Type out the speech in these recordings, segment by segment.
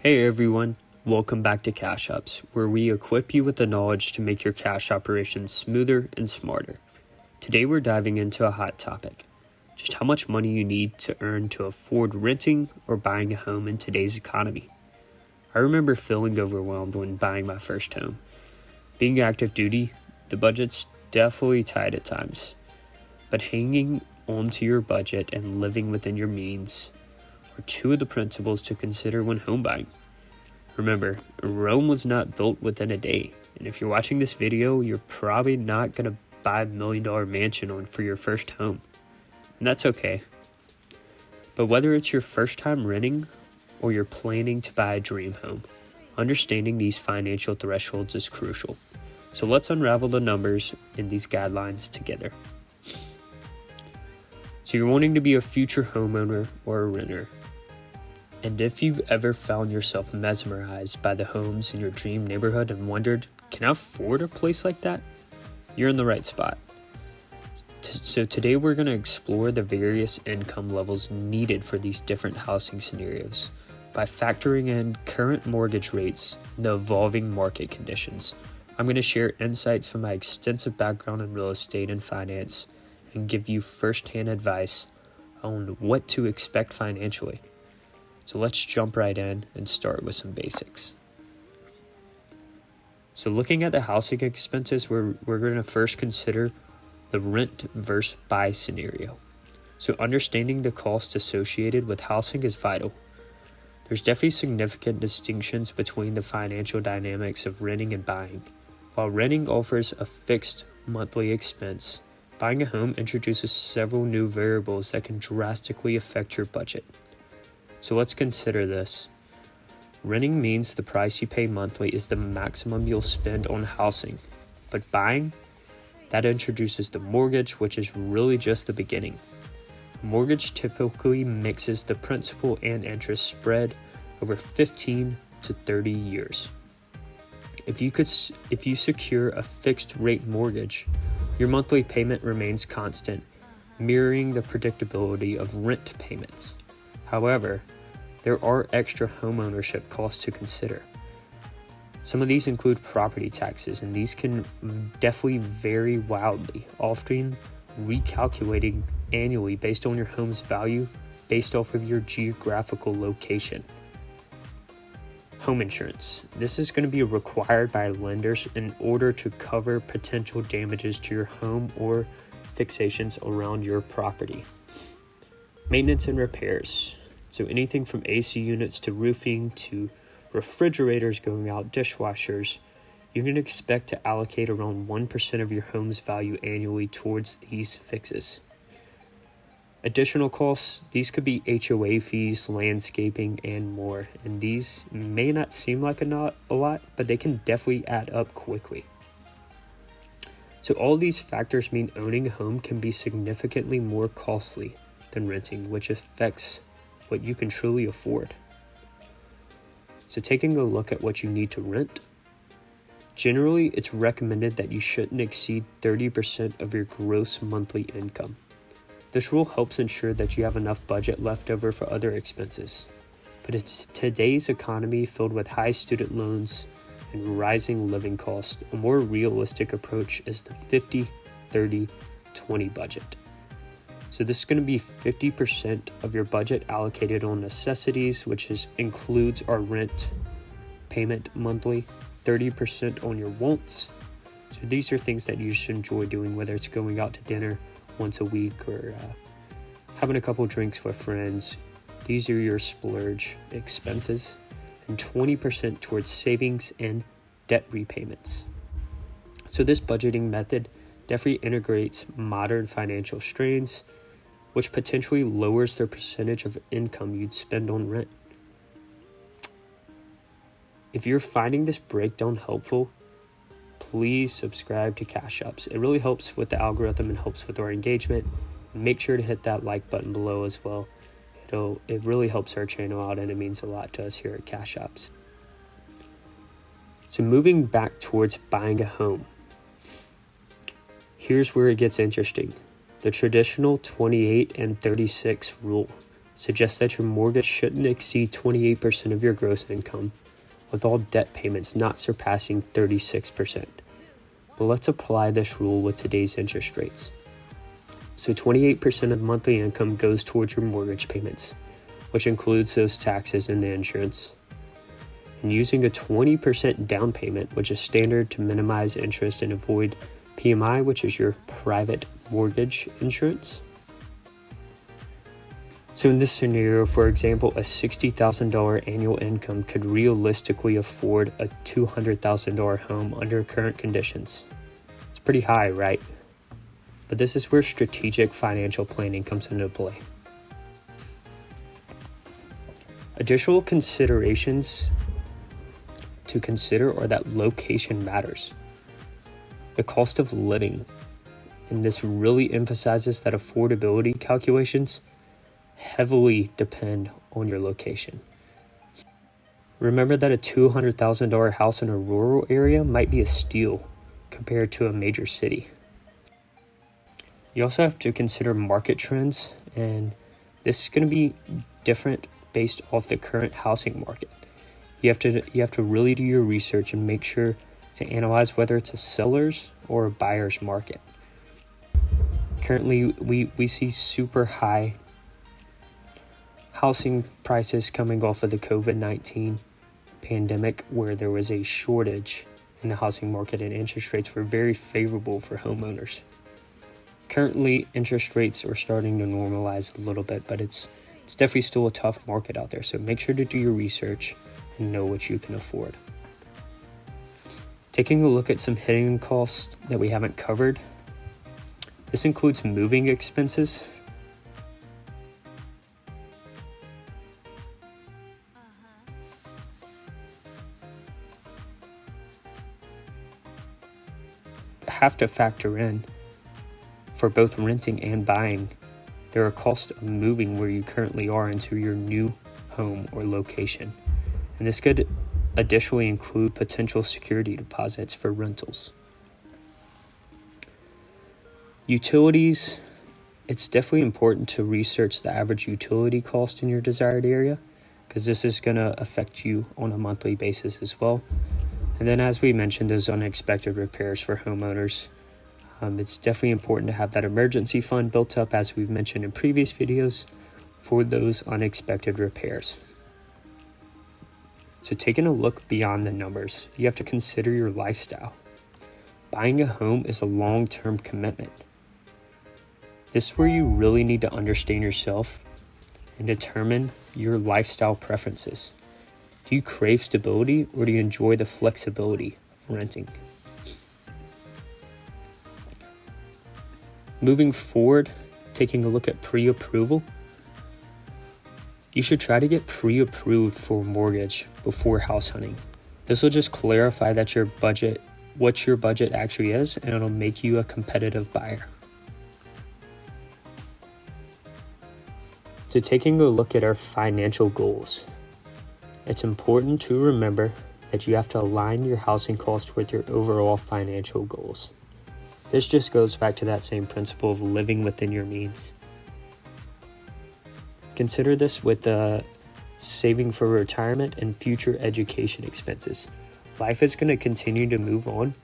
Hey everyone, welcome back to Cash Ups, where we equip you with the knowledge to make your cash operations smoother and smarter. Today we're diving into a hot topic, just how much money you need to earn to afford renting or buying a home in today's economy. I remember feeling overwhelmed when buying my first home. Being active duty, the budget's definitely tight at times, but hanging onto your budget and living within your means are two of the principles to consider when home buying. Remember, Rome was not built within a day, and if you're watching this video, you're probably not going to buy $1 million mansion for your first home, and that's okay. But whether it's your first time renting or you're planning to buy a dream home, understanding these financial thresholds is crucial. So let's unravel the numbers in these guidelines together. So you're wanting to be a future homeowner or a renter. And if you've ever found yourself mesmerized by the homes in your dream neighborhood and wondered, can I afford a place like that? You're in the right spot. So today we're going to explore the various income levels needed for these different housing scenarios by factoring in current mortgage rates and the evolving market conditions. I'm going to share insights from my extensive background in real estate and finance and give you firsthand advice on what to expect financially. So let's jump right in and start with some basics. So looking at the housing expenses, we're going to first consider the rent versus buy scenario. So understanding the cost associated with housing is vital. There's definitely significant distinctions between the financial dynamics of renting and buying. While renting offers a fixed monthly expense, buying a home introduces several new variables that can drastically affect your budget. So let's consider this. Renting means the price you pay monthly is the maximum you'll spend on housing, but buying, that introduces the mortgage, which is really just the beginning. A mortgage typically mixes the principal and interest spread over 15 to 30 years. If you secure a fixed rate mortgage, your monthly payment remains constant, mirroring the predictability of rent payments. However, there are extra homeownership costs to consider. Some of these include property taxes, and these can definitely vary wildly, often recalculating annually based on your home's value based off of your geographical location. Home insurance. This is going to be required by lenders in order to cover potential damages to your home or fixations around your property. Maintenance and repairs. So anything from AC units to roofing to refrigerators going out, dishwashers, you can expect to allocate around 1% of your home's value annually towards these fixes. Additional costs, these could be HOA fees, landscaping, and more. And these may not seem like a lot, but they can definitely add up quickly. So all these factors mean owning a home can be significantly more costly than renting, which affects what you can truly afford. So taking a look at what you need to rent, generally it's recommended that you shouldn't exceed 30% of your gross monthly income. This rule helps ensure that you have enough budget left over for other expenses. But it's today's economy filled with high student loans and rising living costs, a more realistic approach is the 50-30-20 budget. So this is going to be 50% of your budget allocated on necessities, which includes our rent payment monthly, 30% on your wants. So these are things that you should enjoy doing, whether it's going out to dinner once a week or having a couple drinks with friends. These are your splurge expenses, and 20% towards savings and debt repayments. So this budgeting method definitely integrates modern financial strains, which potentially lowers the percentage of income you'd spend on rent. If you're finding this breakdown helpful, please subscribe to Cash Ups. It really helps with the algorithm and helps with our engagement. Make sure to hit that like button below as well. It really helps our channel out, and it means a lot to us here at Cash Ups. So moving back towards buying a home, here's where it gets interesting. The traditional 28 and 36 rule. suggests that your mortgage shouldn't exceed 28% of your gross income, with all debt payments not surpassing 36%. But let's apply this rule with today's interest rates. So 28% of monthly income goes towards your mortgage payments, which includes those taxes and the insurance. And using a 20% down payment, which is standard to minimize interest and avoid PMI, which is your private mortgage insurance. So in this scenario, for example, a $60,000 annual income could realistically afford a $200,000 home under current conditions. It's pretty high, right? But this is where strategic financial planning comes into play. Additional considerations to consider are that location matters. The cost of living, and this really emphasizes that affordability calculations heavily depend on your location. Remember that a $200,000 house in a rural area might be a steal compared to a major city. You also have to consider market trends, and this is going to be different based off the current housing market. You have to really do your research and make sure to analyze whether it's a seller's or a buyer's market. Currently, we see super high housing prices coming off of the COVID-19 pandemic, where there was a shortage in the housing market and interest rates were very favorable for homeowners. Currently, interest rates are starting to normalize a little bit, but it's definitely still a tough market out there. So make sure to do your research and know what you can afford. Taking a look at some hidden costs that we haven't covered. This includes moving expenses. Have to factor in for both renting and buying. There are costs of moving where you currently are into your new home or location. And this could additionally include potential security deposits for rentals. Utilities, it's definitely important to research the average utility cost in your desired area, because this is going to affect you on a monthly basis as well. And then, as we mentioned, those unexpected repairs for homeowners. It's definitely important to have that emergency fund built up, as we've mentioned in previous videos, for those unexpected repairs. So taking a look beyond the numbers, you have to consider your lifestyle. Buying a home is a long-term commitment. This is where you really need to understand yourself and determine your lifestyle preferences. Do you crave stability, or do you enjoy the flexibility of renting? Moving forward, taking a look at pre-approval, you should try to get pre-approved for a mortgage before house hunting. This will just clarify that what your budget actually is, and it'll make you a competitive buyer. So taking a look at our financial goals, it's important to remember that you have to align your housing cost with your overall financial goals. This just goes back to that same principle of living within your means. Consider this with saving for retirement and future education expenses. Life is going to continue to move on,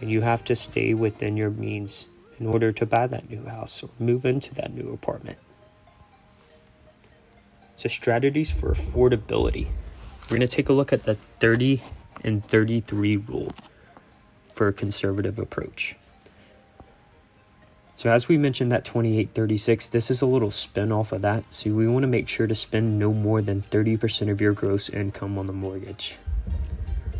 and you have to stay within your means in order to buy that new house or move into that new apartment. So strategies for affordability. We're going to take a look at the 30 and 33 rule for a conservative approach. So as we mentioned, that 28-36, this is a little spin off of that. So we want to make sure to spend no more than 30% of your gross income on the mortgage.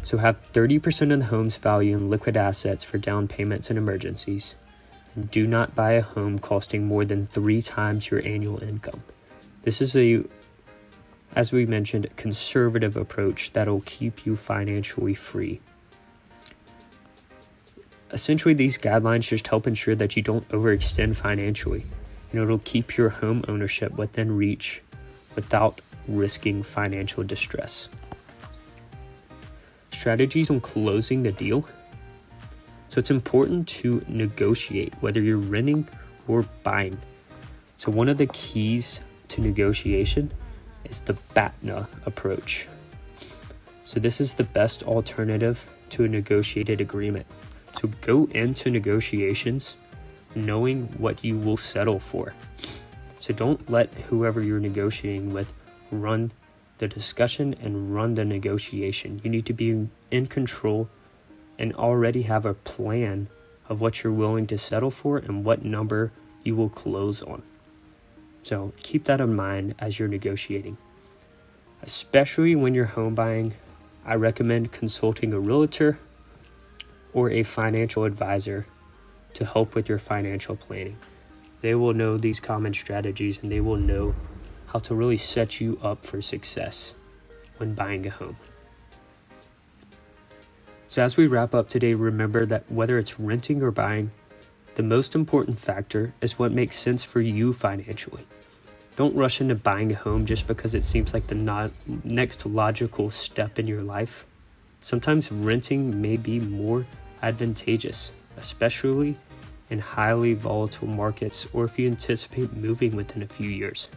So have 30% of the home's value in liquid assets for down payments and emergencies. And do not buy a home costing more than 3 times your annual income. This is as we mentioned, conservative approach that'll keep you financially free. Essentially, these guidelines just help ensure that you don't overextend financially, and it'll keep your home ownership within reach without risking financial distress. Strategies on closing the deal. So it's important to negotiate whether you're renting or buying. So one of the keys to negotiation is the BATNA approach. So this is the best alternative to a negotiated agreement. So go into negotiations knowing what you will settle for. So don't let whoever you're negotiating with run the discussion and run the negotiation. You need to be in control and already have a plan of what you're willing to settle for and what number you will close on. So keep that in mind as you're negotiating. Especially when you're home buying, I recommend consulting a realtor or a financial advisor to help with your financial planning. They will know these common strategies and they will know how to really set you up for success when buying a home. So as we wrap up today, remember that whether it's renting or buying, the most important factor is what makes sense for you financially. Don't rush into buying a home just because it seems like the next logical step in your life. Sometimes renting may be more advantageous, especially in highly volatile markets or if you anticipate moving within a few years.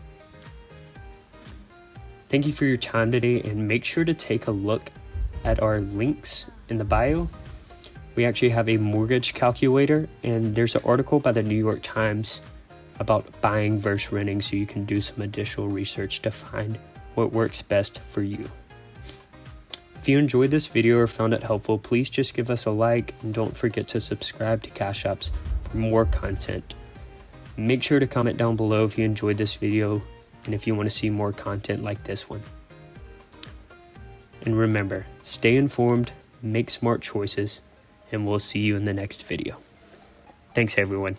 Thank you for your time today, and make sure to take a look at our links in the bio. We actually have a mortgage calculator, and there's an article by the New York Times about buying versus renting, so you can do some additional research to find what works best for you. If you enjoyed this video or found it helpful, please just give us a like and don't forget to subscribe to Cash Apps for more content. Make sure to comment down below if you enjoyed this video and if you want to see more content like this one. And remember, stay informed, make smart choices, and we'll see you in the next video. Thanks everyone.